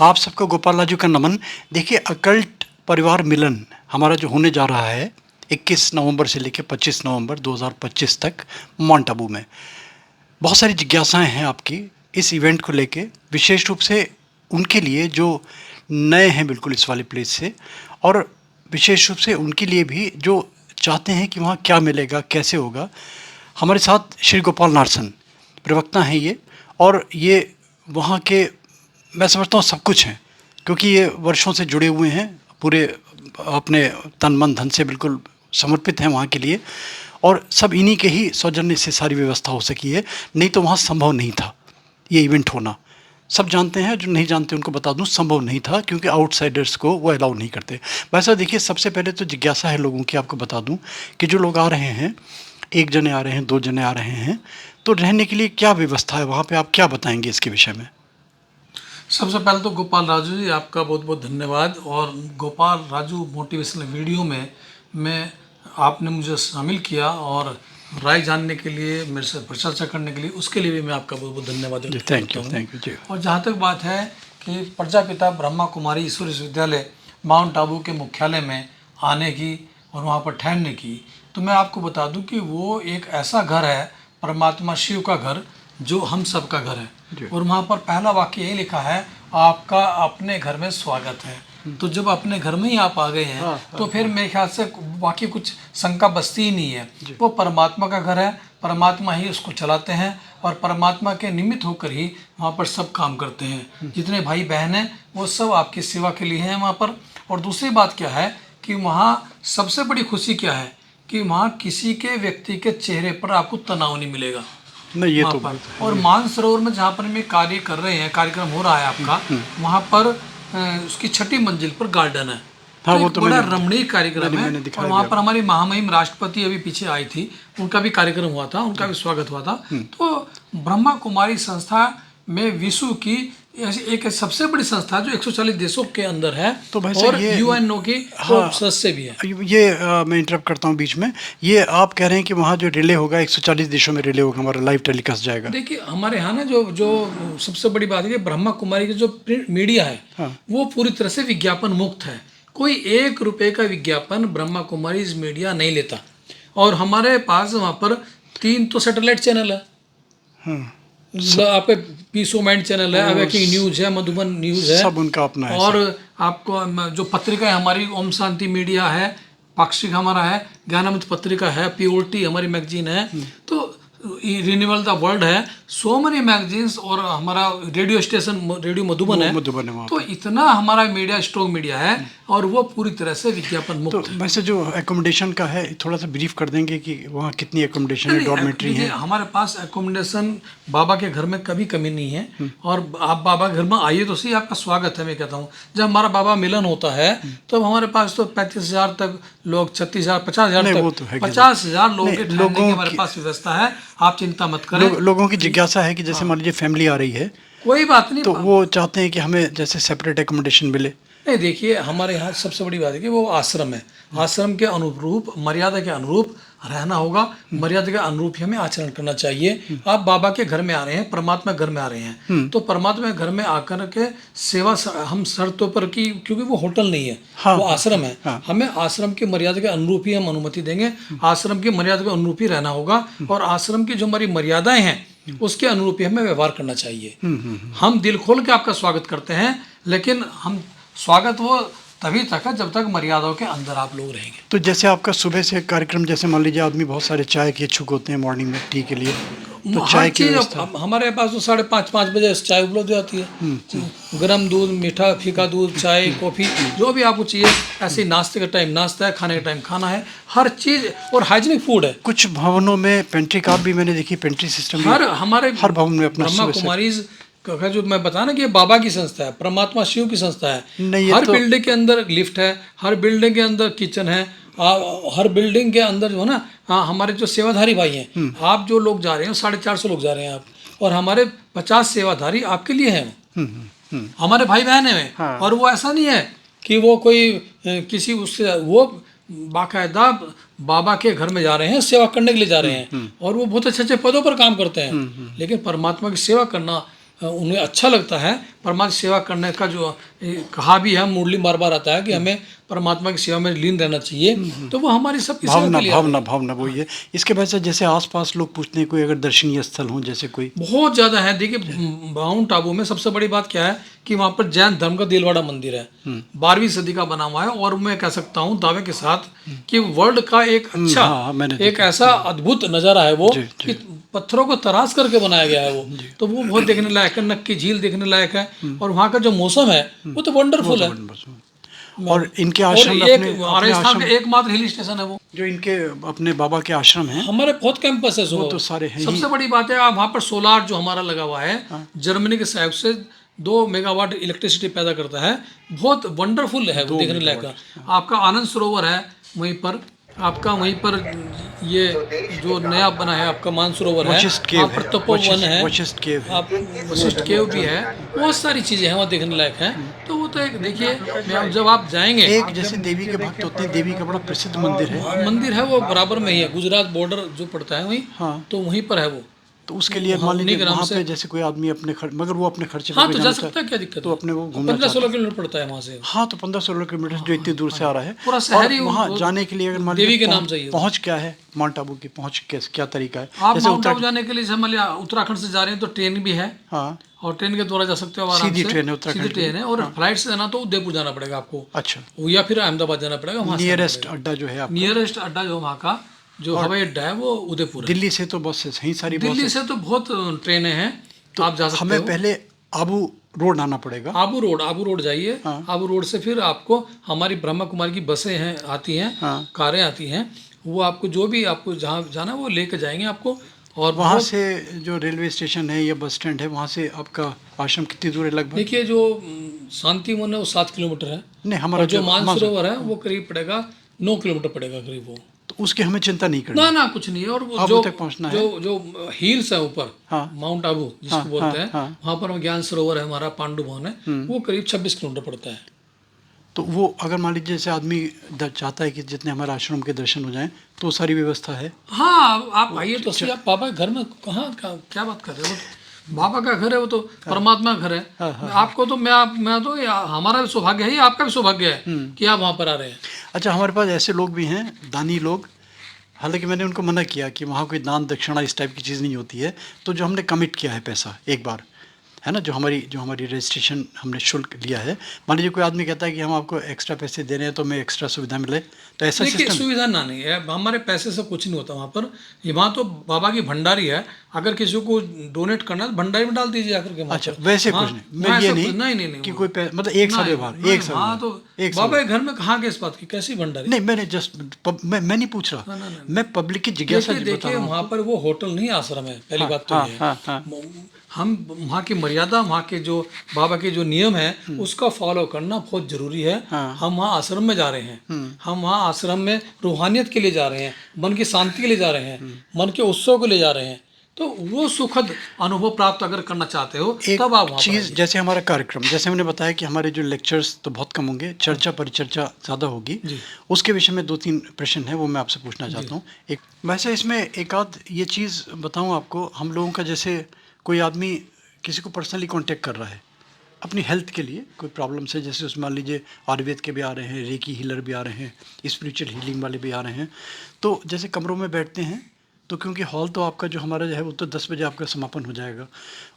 आप सबको गोपाल राजू का नमन। देखिए, अकल्ट परिवार मिलन हमारा जो होने जा रहा है 21 नवंबर से लेकर 25 नवंबर 2025 तक माउंट आबू में। बहुत सारी जिज्ञासाएं हैं आपकी इस इवेंट को लेके, विशेष रूप से उनके लिए जो नए हैं बिल्कुल इस वाले प्लेस से, और विशेष रूप से उनके लिए भी जो चाहते हैं कि वहाँ क्या मिलेगा, कैसे होगा। हमारे साथ श्री गोपाल नारसन प्रवक्ता हैं ये, और ये वहाँ के मैं समझता हूँ सब कुछ हैं, क्योंकि ये वर्षों से जुड़े हुए हैं, पूरे अपने तन मन धन से बिल्कुल समर्पित हैं वहाँ के लिए, और सब इन्हीं के ही सौजन्य से सारी व्यवस्था हो सकी है। नहीं तो वहाँ संभव नहीं था ये इवेंट होना। सब जानते हैं, जो नहीं जानते उनको बता दूं, संभव नहीं था क्योंकि आउटसाइडर्स को वो अलाउ नहीं करते। वैसा देखिए, सबसे पहले तो जिज्ञासा है लोगों की, आपको बता दूं कि जो लोग आ रहे हैं, 1 जने आ रहे हैं, 2 जने आ रहे हैं, तो रहने के लिए क्या व्यवस्था है वहाँ पे, आप क्या बताएंगे इसके विषय में? सबसे पहले तो गोपाल राजू जी, आपका बहुत बहुत धन्यवाद। और गोपाल राजू मोटिवेशनल वीडियो में मैं आपने मुझे शामिल किया और राय जानने के लिए, मेरे से परिचर्चा करने के लिए, उसके लिए भी मैं आपका बहुत बहुत धन्यवाद थैंक यू, थैंक यू जी। और जहाँ तक बात है कि प्रजापिता ब्रह्मा कुमारी ईश्वर विश्वविद्यालय माउंट आबू के मुख्यालय में आने की और वहाँ पर ठहरने की, तो मैं आपको बता दूं कि वो एक ऐसा घर है, परमात्मा शिव का घर, जो हम सब का घर है। और वहाँ पर पहला वाक्य यही लिखा है, आपका अपने घर में स्वागत है। तो जब अपने घर में ही आप आ गए हैं, तो फिर मेरे ख्याल से बाकी कुछ शंका बसती ही नहीं है। वो परमात्मा का घर है, परमात्मा ही उसको चलाते हैं और परमात्मा के निमित्त होकर ही वहाँ पर सब काम करते हैं। जितने भाई बहन हैं वो सब आपकी सेवा के लिए हैं वहाँ पर। और दूसरी बात क्या है कि वहाँ सबसे बड़ी खुशी क्या है कि वहाँ किसी के व्यक्ति के चेहरे पर आपको तनाव नहीं मिलेगा। नहीं, ये तो पर और मानसरोवर में जहाँ पर हम कार्य कर रहे हैं, कार्यक्रम हो रहा है आपका, वहाँ पर उसकी 6ठी मंजिल पर गार्डन है। हाँ, तो वो एक तो बड़ा रमणीय कार्यक्रम है। और वहाँ पर हमारी महामहिम राष्ट्रपति अभी पीछे आई थी, उनका भी कार्यक्रम हुआ था, उनका भी स्वागत हुआ था। तो ब्रह्मा कुमारी संस्था में विश्व की ऐसी एक सबसे बड़ी संस्था जो 140 देशों के अंदर है, तो और यूएनओ की सदस्य भी है। ये मैं इंटरप्ट करता हूँ बीच में, ये आप कह रहे हैं कि वहाँ जो रिले होगा 140 देशों में रिले होगा, हमारा लाइव टेलीकास्ट जाएगा? देखिए, हमारे यहाँ ना जो सबसे बड़ी बात है कि ब्रह्मा कुमारी की जो प्रिंट मीडिया है, वो पूरी तरह से विज्ञापन मुक्त है। कोई 1 रुपए का विज्ञापन ब्रह्मा कुमारी मीडिया नहीं लेता। और हमारे पास वहाँ पर 3 तो सैटेलाइट चैनल है। आपके पीस ऑफ माइंड चैनल है, अवेकिंग न्यूज है, मधुबन न्यूज है, सब उनका अपना है। और आपको जो पत्रिका है हमारी, ओम शांति मीडिया है, पाक्षिक हमारा है, ज्ञानामृत पत्रिका है, पीओटी हमारी मैगजीन है, तो रिन्यूअल द वर्ल्ड है, सो मेनी मैगजीन्स, और हमारा रेडियो स्टेशन रेडियो मधुबन है। तो इतना हमारा मीडिया स्ट्रॉन्ग मीडिया है, और वो पूरी तरह से विज्ञापन मुक्त है। वैसे जो एकोमोडेशन का है, थोड़ा सा ब्रीफ कर देंगे कि वहाँ कितनी एकोमोडेशन है, डॉर्मेट्री है? हमारे पास एकोमोडेशन बाबा के घर में कभी कमी नहीं है। और आप बाबा के घर में आइए तो सही, आपका स्वागत है। मैं कहता हूँ, जब हमारा बाबा मिलन होता है तो हमारे पास तो 35,000 तक लोग, 36,000, 50,000 तक, 50,000 लोगों के ठहरने की हमारे पास व्यवस्था है। आप चिंता मत करें। लोगों की जिज्ञासा है कि जैसे मान लीजिए फैमिली आ रही है, कोई बात नहीं, तो वो चाहते हैं कि हमें जैसे सेपरेट एकोमोडेशन मिले। नहीं, देखिए, हमारे यहाँ सबसे बड़ी बात है कि वो आश्रम है। आश्रम के अनुरूप, मर्यादा के अनुरूप रहना होगा, मर्यादा के अनुरूप ही हमें आचरण करना चाहिए। आप बाबा के घर में आ रहे हैं, परमात्मा घर में आ रहे हैं, तो परमात्मा घर में आकर के सेवा हम शर्तों पर की, क्योंकि वो होटल नहीं है, वो आश्रम है। हमें आश्रम की मर्यादा के अनुरूप ही हम अनुमति देंगे, आश्रम की मर्यादा के अनुरूप ही रहना होगा, और आश्रम की जो हमारी मर्यादाएं हैं उसके अनुरूप ही हमें व्यवहार करना चाहिए। हम दिल खोल के आपका स्वागत करते हैं, लेकिन हम स्वागत वो तभी तक है जब तक मर्यादाओं के अंदर आप लोग रहेंगे। तो जैसे आपका सुबह से कार्यक्रम, जैसे मान लीजिए आदमी बहुत सारे चाय के इच्छुक होते हैं मॉर्निंग में, टी के लिए, तो चाय की व्यवस्था हमारे पास तो 5:30 बजे चाय उपलब्ध हो जाती है। गर्म दूध, मीठा फीका दूध, चाय, कॉफ़ी, जो भी आपको चाहिए। ऐसे नाश्ते का टाइम नाश्ता है, खाने का टाइम खाना है, हर चीज़, और हाइजीनिक फूड है। कुछ भवनों में पेंट्री कार भी मैंने देखी, पेंट्री सिस्टम हमारे हर भवन में अपना ब्रह्मा कुमारीज का, जो मैं बता ना कि बाबा की संस्था है, परमात्मा शिव की संस्था है। हर बिल्डिंग के अंदर लिफ्ट है, हर बिल्डिंग के अंदर किचन है, हर बिल्डिंग के अंदर जो है ना, हमारे जो सेवाधारी भाई हैं, आप जो लोग जा रहे हैं 450 लोग जा रहे हैं आप, और हमारे 50 सेवाधारी आपके लिए हैं। हमारे भाई बहन हैं। और वो ऐसा नहीं है कि वो कोई किसी उससे, वो बाकायदा बाबा के घर में जा रहे हैं, सेवा करने के लिए जा रहे हैं, और वो बहुत अच्छे अच्छे पदों पर काम करते हैं। लेकिन परमात्मा की सेवा करना उन्हें अच्छा लगता है, परमात्मा की सेवा करने का जो कहा भी है, मुरली बार बार आता है कि हमें परमात्मा की सेवा में लीन रहना चाहिए, तो वो हमारी सबकी सेवा भावना के लिए भावना भावना वही है। इसके वजह से जैसे आसपास लोग पूछते हैं कोई अगर दर्शनीय स्थल हो, जैसे कोई बहुत ज़्यादा है। देखिए माउंट आबू में सबसे बड़ी बात क्या है कि वहाँ पर जैन धर्म का दिलवाड़ा मंदिर है, 12वीं सदी का बना हुआ है, और मैं कह सकता हूँ दावे के साथ कि वर्ल्ड का एक अच्छा हाँ, मैंने एक ऐसा अद्भुत नज़ारा है वो जी, कि पत्थरों को तराश करके बनाया गया है वो, तो वो बहुत देखने लायक है। नक्की झील देखने लायक है, और वहाँ का जो मौसम है वो तो वंडरफुल है। और इनके और आश्रम एक अपने राजस्थान का एकमात्र हिल स्टेशन है वो। जो इनके अपने बाबा के आश्रम हैं, हमारे बहुत कैंपस है वो तो सारे हैं ही। सबसे बड़ी बात है आप वहाँ पर सोलार जो हमारा लगा हुआ है, जर्मनी के सहयोग से 2 मेगावाट इलेक्ट्रिसिटी पैदा करता है, बहुत वंडरफुल है वो देखने लायक। आपका आनंद सरोवर है वहीं पर, आपका वहीं पर ये जो नया बना है आपका मानसरोवर है, वशिष्ठ केव वहाँ पर है, तपोवन है, वशिष्ठ केव है। आप वशिष्ठ केव भी है, बहुत सारी चीज़ें हैं वहाँ देखने लायक हैं। तो वो तो एक देखिए, जब आप जाएंगे, एक जैसे देवी के भक्त होते हैं, देवी का बड़ा प्रसिद्ध मंदिर है। मंदिर है वो बराबर में ही है, गुजरात बॉर्डर जो पड़ता है वहीं, हाँ, तो वहीं पर है वो। तो उसके लिए मान लीजिए वहाँ पे जैसे कोई आदमी अपने मगर वो अपने खर्चे हाँ पे तो जाना जा सकता है, क्या दिक्कत तो है। अपने वो घूमना 15-16 किलोमीटर पड़ता है वहाँ से। हाँ, तो 15-16 किलोमीटर जो इतनी दूर से आ रहा है, पूरा शहर ही और वहाँ वो जाने के लिए अगर मान देवी लीजिए के नाम चाहिए। पहुँच क्या है, माउंट आबू की पहुँच क्या तरीका है? आप जैसे माउंट आबू जाने के लिए जैसे मान लिया उत्तराखंड से जा रहे हैं तो ट्रेन भी है, हाँ, और ट्रेन के द्वारा जा सकते हो आराम सीधी से, ट्रेन है उत्तराखंड सीधी ट्रेन है। और फ्लाइट से जाना तो उदयपुर जाना पड़ेगा आपको, अच्छा, या फिर अहमदाबाद जाना पड़ेगा। वहाँ से नियरेस्ट अड्डा जो है आपका नियरेस्ट अड्डा जो वहाँ का जो हवाई अड्डा है वो उदयपुर है। दिल्ली से तो बस यही सारी दिल्ली से तो बहुत ट्रेनें हैं, तो आप जा सकते हमें हो। पहले आबू रोड आना पड़ेगा। आबू रोड जाइए, आबू रोड से फिर आपको हमारी ब्रह्मा कुमारी की बसें हैं आती हैं, कारें आती हैं, वो आपको जो भी आपको जहाँ जाना है वो लेके जाएंगे आपको। और वहाँ से जो रेलवे स्टेशन है या बस स्टैंड है, वहाँ से आपका आश्रम कितनी दूर है लगभग? देखिए जो शांति वन है वो 7 किलोमीटर है, नहीं, हमारा और जो मानसरोवर है वो करीब पड़ेगा 9 किलोमीटर पड़ेगा करीब वो। तो उसकी हमें चिंता नहीं करनी, ना कुछ नहीं है। और वो आबू तक पहुँचना है। जो हिल्स है ऊपर, माउंट आबू जिसको बोलते हैं, वहाँ पर ज्ञान सरोवर है हमारा, पांडु भवन है, वो करीब 26 किलोमीटर पड़ता है। तो वो अगर मान लीजिए जैसे आदमी चाहता है कि जितने हमारे आश्रम के दर्शन हो जाएं, तो सारी व्यवस्था है। हाँ आप आइए तो सही। आप बाबा के घर में कहाँ क्या बात कर रहे हो, तो बाबा का घर है वो, तो परमात्मा का घर है। आपको तो मैं तो हमारा भी सौभाग्य है, आपका भी सौभाग्य है कि आप वहाँ पर आ रहे हैं। अच्छा, हमारे पास ऐसे लोग भी हैं, दानी लोग, हालांकि मैंने उनको मना किया कि वहाँ कोई दान दक्षिणा इस टाइप की चीज़ नहीं होती है, तो जो हमने कमिट किया है पैसा एक बार, है ना, जो हमारी रजिस्ट्रेशन हमने शुल्क लिया है, मान लीजिए कोई आदमी कहता है कि हम आपको एक्स्ट्रा पैसे दे रहे हैं तो हमें एक्स्ट्रा सुविधा मिले, तो ऐसा देखिए सुविधा ना नहीं है, हमारे पैसे से कुछ नहीं होता वहाँ पर। वहाँ तो बाबा की भंडारी है, अगर किसी को डोनेट करना है तो भंडारी में डाल दीजिए आकर के। अच्छा, वैसे कुछ नहीं, मैं ये नहीं कि कोई मतलब एक साल व्यवहार, एक साल। हाँ तो बाबा के घर में कहाँ के इस बात की कैसी भंडारी? नहीं, मैंने जस्ट मैं नहीं पूछ रहा, मैं पब्लिक की जिज्ञासा देखिए वहाँ पर वो होटल नहीं आश्रम है, पहली बात तो ये है। हम वहाँ की मर्यादा, वहाँ के जो बाबा के जो नियम है उसका फॉलो करना बहुत जरूरी है। हम वहाँ आश्रम में जा रहे हैं, हम वहाँ आश्रम में रूहानियत के लिए जा रहे हैं, मन की शांति के लिए जा रहे हैं, मन के उत्सव के लिए जा रहे हैं। तो वो सुखद अनुभव प्राप्त अगर करना चाहते हो तब आप चीज़, जैसे हमारा कार्यक्रम, जैसे हमने बताया कि हमारे जो लेक्चर्स तो बहुत कम होंगे, चर्चा परिचर्चा ज़्यादा होगी, उसके विषय में 2-3 प्रश्न है वो मैं आपसे पूछना चाहता हूँ। एक वैसे इसमें एक आध ये चीज़ बताऊँ आपको, हम लोगों का जैसे कोई आदमी किसी को पर्सनली कांटेक्ट कर रहा है अपनी हेल्थ के लिए, कोई प्रॉब्लम से, जैसे उसमें मान लीजिए आयुर्वेद के भी आ रहे हैं, रेकी हीलर भी आ रहे हैं, स्पिरिचुअल हीलिंग वाले भी आ रहे हैं, तो जैसे कमरों में बैठते हैं, तो क्योंकि हॉल तो आपका जो हमारा जो है वो तो 10 बजे आपका समापन हो जाएगा,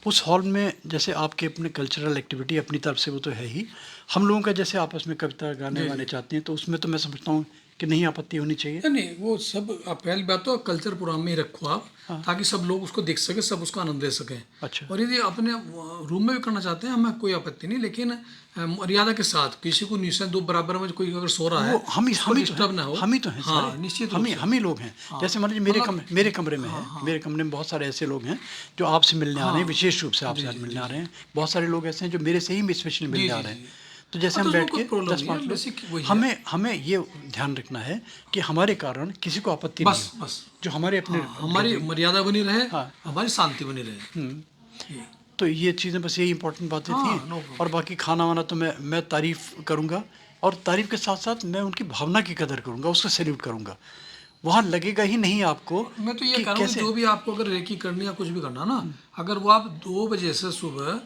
उस हॉल में जैसे आपके अपने कल्चरल एक्टिविटी अपनी तरफ से वो तो है ही, हम लोगों का जैसे आपस में कविता गाने वाने चाहते हैं, तो उसमें तो मैं समझता हूँ कि नहीं आपत्ति होनी चाहिए। नहीं वो सब, आप पहली बात तो कल्चर प्रोग्राम में ही रखो आप, ताकि सब लोग उसको देख सके, सब उसका आनंद ले सकें। अच्छा, और यदि अपने रूम में भी करना चाहते हैं हमें कोई आपत्ति नहीं, लेकिन मर्यादा के साथ, किसी को निश्चय दो बराबर में कोई अगर सो रहा है हम डिस्टर्ब ना हो। हम ही तो हैं, हाँ निश्चित, हम ही लोग हैं। जैसे मान लीजिए मेरे कमरे में है, मेरे कमरे में बहुत सारे ऐसे लोग हैं जो आपसे मिलने आ रहे हैं, विशेष रूप से आपसे मिलने आ रहे हैं। बहुत सारे लोग ऐसे हैं जो मेरे से ही स्पेशली मिलने आ रहे हैं। तो जैसे हम बैठ के 10-5 लोग, हमें ये ध्यान रखना है कि हमारे कारण किसी को आपत्ति नहीं हो, बस जो हमारे अपने हमारी मर्यादा बनी रहे, हमारी शांति बनी रहे। तो ये चीज़ें बस यही इंपॉर्टेंट बातें थी। और बाकी खाना वाना तो मैं तारीफ़ करूँगा, और तारीफ़ के साथ साथ मैं उनकी भावना की कदर करूँगा, उसका सैल्यूट करूँगा। वहाँ लगेगा ही नहीं आपको मैं तो ये कि कह रहा हूँ कि कैसे। जो भी आपको अगर रेकी करनी या कुछ भी करना ना, अगर वो आप 2 बजे से सुबह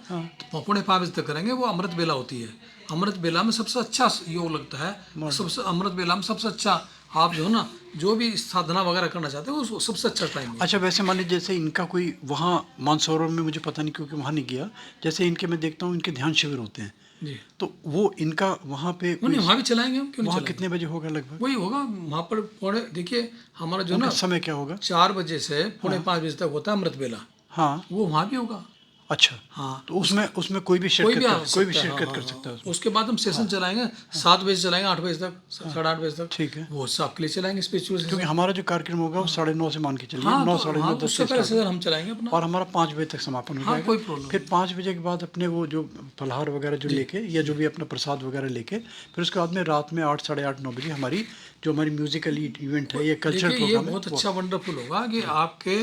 4:45 तक करेंगे, वो अमृत बेला होती है। अमृत बेला में सबसे अच्छा योग लगता है, सबसे अमृत बेला में सबसे अच्छा आप जो है ना, जो भी साधना वगैरह करना चाहते हो, वो सबसे अच्छा टाइम है। अच्छा, वैसे मान लीजिए जैसे इनका कोई वहाँ मानसरोवर में, मुझे पता नहीं क्योंकि वहाँ नहीं गया, जैसे इनके मैं देखता हूँ इनके ध्यान शिविर होते हैं, जी, तो वो इनका वहाँ पे वो नहीं, कोई, वहाँ भी चलाएंगे हम, क्यों नहीं वहाँ चलाएंगे। कितने बजे होगा लगभग, वही होगा वहाँ पर देखिए हमारा जो है उनका ना, समय क्या होगा? 4 बजे से 4:45 तक होता है अमृत बेला, हाँ। वो वहाँ भी होगा। अच्छा, हाँ, तो उसमें उसमें कोई भी कोई भी शिरकत आ कर कोई भी सकता है। हाँ शिरकत हाँ कर हाँ, सकता है उसमें। उसके बाद हम सेशन चलाएंगे, 7 बजे चलाएंगे, 8 बजे तक, 8:30 बजे तक, ठीक है, वो सबके लिए चलाएंगे स्पिरिचुअल क्योंकि सेशन। हमारा जो कार्यक्रम होगा वो 9:30 से मान के चलिए, हाँ, नौ तो साढ़े हाँ, नौ तो 10 उससे से पहले स्टार्ट सेशन होगा हम चलाएंगे अपना। और हमारा 5 बजे तक समापन हो हाँ, जाएगा। कोई प्रॉब्लम फिर नहीं। 5 बजे के बाद अपने वो जो फलाहार वगैरह जो लेके या जो भी अपना प्रसाद वगैरह लेके, फिर उसके बाद में रात में 8 साढ़े 8 9 बजे हमारी जो हमारी म्यूजिकल इवेंट है या कल्चरल देखिए ये प्रोग्राम है बहुत वो। अच्छा वंडरफुल होगा कि आपके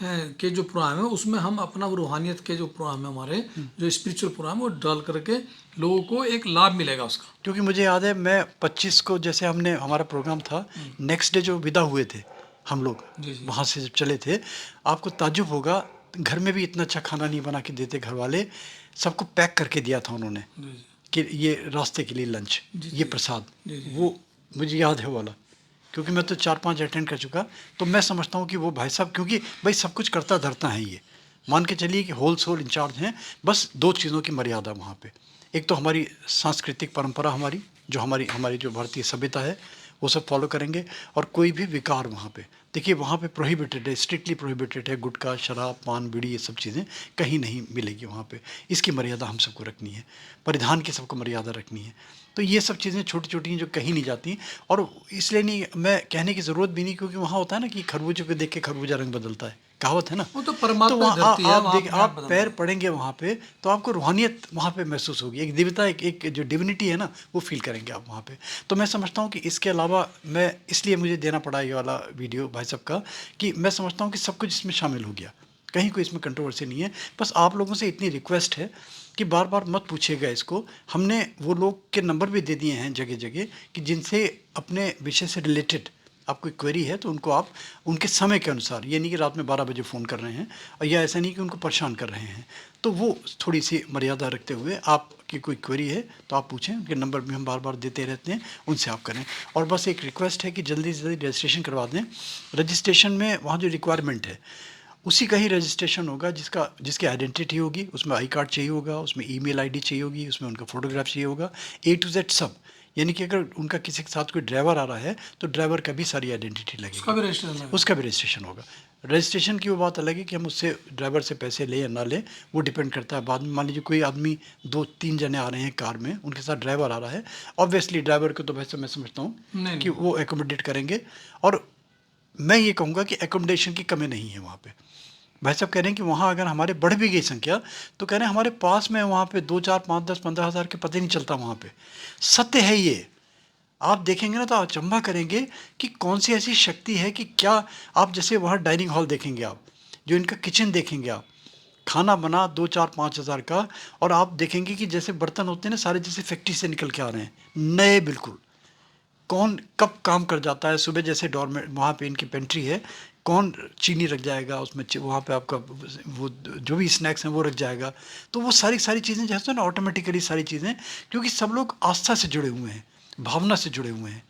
के जो प्रोग्राम है उसमें हम अपना वो रूहानियत के जो प्रोग्राम है हमारे, जो स्पिरिचुअल प्रोग्राम है, वो डाल करके लोगों को एक लाभ मिलेगा उसका। क्योंकि मुझे याद है मैं 25 को जैसे हमने हमारा प्रोग्राम था, नेक्स्ट डे जो विदा हुए थे हम लोग जी जी वहाँ से जब चले थे, आपको ताज्जुब होगा, घर में भी इतना अच्छा खाना नहीं बना के देते घर वाले, सबको पैक करके दिया था उन्होंने जी जी कि ये रास्ते के लिए लंच, जी ये जी प्रसाद, जी जी। वो मुझे याद है वो वाला, क्योंकि मैं तो 4-5 अटेंड कर चुका, तो मैं समझता हूँ कि वो भाई साहब, क्योंकि भाई सब कुछ करता धरता है ये, मान के चलिए कि होल सोल इंचार्ज हैं, बस 2 चीज़ों की मर्यादा वहाँ पे, एक तो हमारी सांस्कृतिक परंपरा, हमारी जो हमारी हमारी जो भारतीय सभ्यता है वो सब फॉलो करेंगे, और कोई भी विकार वहाँ पे, देखिए वहाँ पे प्रोहिबिटेड है, स्ट्रिक्टली प्रोहिबिटेड है, गुटखा शराब पान बीड़ी ये सब चीज़ें कहीं नहीं मिलेगी वहाँ पे, इसकी मर्यादा हम सबको रखनी है, परिधान की सबको मर्यादा रखनी है, तो ये सब चीज़ें छोटी छोटी हैं जो कहीं नहीं जाती, और इसलिए नहीं, मैं कहने की ज़रूरत भी नहीं, क्योंकि वहाँ होता है ना कि खरबूजे को देख के खरबूजा रंग बदलता है, कहावत है ना, वो तो तो परमात्मा की वहाँ धरती है, आप वहाँ देख, अपने आप आप बदलता पैर है। पड़ेंगे वहाँ पे तो आपको रूहानियत वहाँ पे महसूस होगी, एक दिव्यता, एक जो डिविनिटी है ना वो फील करेंगे आप वहाँ पे। तो मैं समझता हूँ कि इसके अलावा मैं, इसलिए मुझे देना पड़ा ये वाला वीडियो भाई साहब का, कि मैं समझता हूँ कि सब कुछ इसमें शामिल हो गया, कहीं कोई इसमें कंट्रोवर्सी नहीं है, बस आप लोगों से इतनी रिक्वेस्ट है कि बार बार मत पूछिएगा इसको, हमने वो लोग के नंबर भी दे दिए हैं जगह जगह कि जिनसे अपने विषय से रिलेटेड आप कोई क्वेरी है तो उनको आप उनके समय के अनुसार, ये नहीं कि रात में 12 बजे फ़ोन कर रहे हैं, और या ऐसा नहीं कि उनको परेशान कर रहे हैं, तो वो थोड़ी सी मर्यादा रखते हुए आपकी कोई क्वेरी है तो आप पूछें, उनके नंबर भी हम बार बार देते रहते हैं, उनसे आप करें। और बस एक रिक्वेस्ट है कि जल्दी से जल्दी रजिस्ट्रेशन करवा दें। रजिस्ट्रेशन में वहाँ जो रिक्वायरमेंट है उसी का ही रजिस्ट्रेशन होगा जिसकी आइडेंटिटी होगी, उसमें आई कार्ड चाहिए होगा, उसमें ईमेल आईडी चाहिए होगी, उसमें उनका फोटोग्राफ चाहिए होगा, ए टू जेड सब, यानी कि अगर उनका किसी के साथ कोई ड्राइवर आ रहा है तो ड्राइवर का भी सारी आइडेंटिटी उसका लगेगी, भी रजिस्ट्रेशन है। उसका भी रजिस्ट्रेशन होगा। रजिस्ट्रेशन की वो बात अलग है कि हम उससे ड्राइवर से पैसे लें या ना लें, वो डिपेंड करता है बाद में। मान लीजिए कोई आदमी 2-3 जने आ रहे हैं कार में, उनके साथ ड्राइवर आ रहा है, ऑब्वियसली ड्राइवर को तो वैसे मैं समझता हूँ नहीं कि नहीं, वो एकोमोडेट करेंगे, और मैं ये कहूँगा कि एकोमोडेशन की कमी नहीं है वहाँ पे। भाई साहब कह रहे हैं कि वहाँ अगर हमारे बढ़ भी गई संख्या तो कह रहे हैं हमारे पास में वहाँ पे 2 4 5 10 15 हज़ार के पता ही नहीं चलता वहाँ पे, सत्य है ये। आप देखेंगे ना तो अचंभा करेंगे कि कौन सी ऐसी शक्ति है कि क्या, आप जैसे वहाँ डाइनिंग हॉल देखेंगे, आप जो इनका किचन देखेंगे, आप खाना बना 2 4 5 हज़ार का, और आप देखेंगे कि जैसे बर्तन होते हैं ना सारे जैसे फैक्ट्री से निकल के आ रहे हैं, नए बिल्कुल, कौन कब काम कर जाता है, सुबह जैसे डोरमेट वहाँ पे इनकी पेंट्री है, कौन चीनी रख जाएगा उसमें, वहाँ पे आपका वो जो भी स्नैक्स हैं वो रख जाएगा, तो वो सारी सारी चीज़ें जैसे ना ऑटोमेटिकली सारी चीज़ें, क्योंकि सब लोग आस्था से जुड़े हुए हैं, भावना से जुड़े हुए हैं,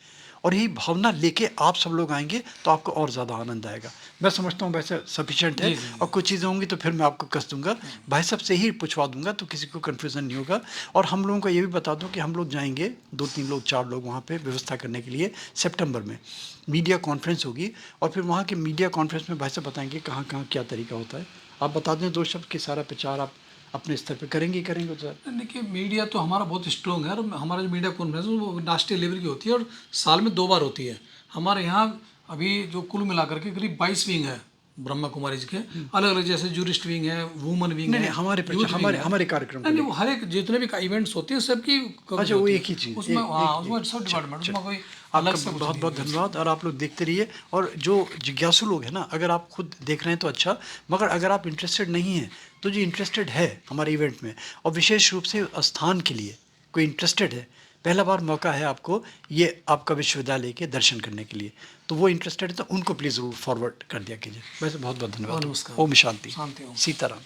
और यही भावना लेके आप सब लोग आएंगे तो आपको और ज़्यादा आनंद आएगा। मैं समझता हूँ वैसे सफिशिएंट है, जी जी और जी। कुछ चीज़ें होंगी तो फिर मैं आपको कस दूंगा, भाई साहब से ही पूछवा दूंगा तो किसी को कन्फ्यूज़न नहीं होगा। और हम लोगों को ये भी बता दूं कि हम लोग जाएंगे 2-3 लोग 4 लोग वहाँ पे व्यवस्था करने के लिए, सितंबर में मीडिया कॉन्फ्रेंस होगी, और फिर वहाँ के मीडिया कॉन्फ्रेंस में भाई साहब बताएंगे कहाँ कहाँ क्या तरीका होता है। आप बता दें 2 शब्द कि सारा प्रचार आप अपने स्तर पर करेंगे ही करेंगे सर? देखिए मीडिया तो हमारा बहुत स्ट्रॉन्ग है, और हमारा जो मीडिया कॉन्फ्रेंस है वो नेशनल लेवल की होती है, और साल में 2 बार होती है। हमारे यहाँ अभी जो कुल मिलाकर के करीब 22 विंग है ब्रह्मा कुमारी जी के, अलग अलग, जैसे जूरिस्ट विंग है, वुमन विंग नहीं है, नहीं, हमारे यूथ विंग हमारे है। हमारे कार्यक्रम को नहीं नहीं, वो लेके। हर एक जितने भी इवेंट्स होते हैं सबकी कवरेज अच्छा, वो होती एक है ही चीज़, उसमें। एक हाँ, एक उसमें एक सब चलो डिपार्टमेंट, चलो, उसमें कोई अलग आपका से कुछ बहुत नहीं बहुत है। धन्यवाद, और आप लोग देखते रहिए। और जो जिज्ञासु लोग हैं ना, अगर आप खुद देख रहे हैं तो अच्छा, मगर अगर आप इंटरेस्टेड नहीं हैं तो जो इंटरेस्टेड है हमारे इवेंट में, और विशेष रूप से स्थान के लिए कोई इंटरेस्टेड है, पहला बार मौका है आपको ये आपका विश्वविद्यालय के दर्शन करने के लिए, तो वो इंटरेस्टेड है तो उनको प्लीज़ ज़रूर फॉरवर्ड कर दिया कीजिए। वैसे बहुत बहुत धन्यवाद। नमस्कार। ओम शांति। शांति ओम। सीताराम।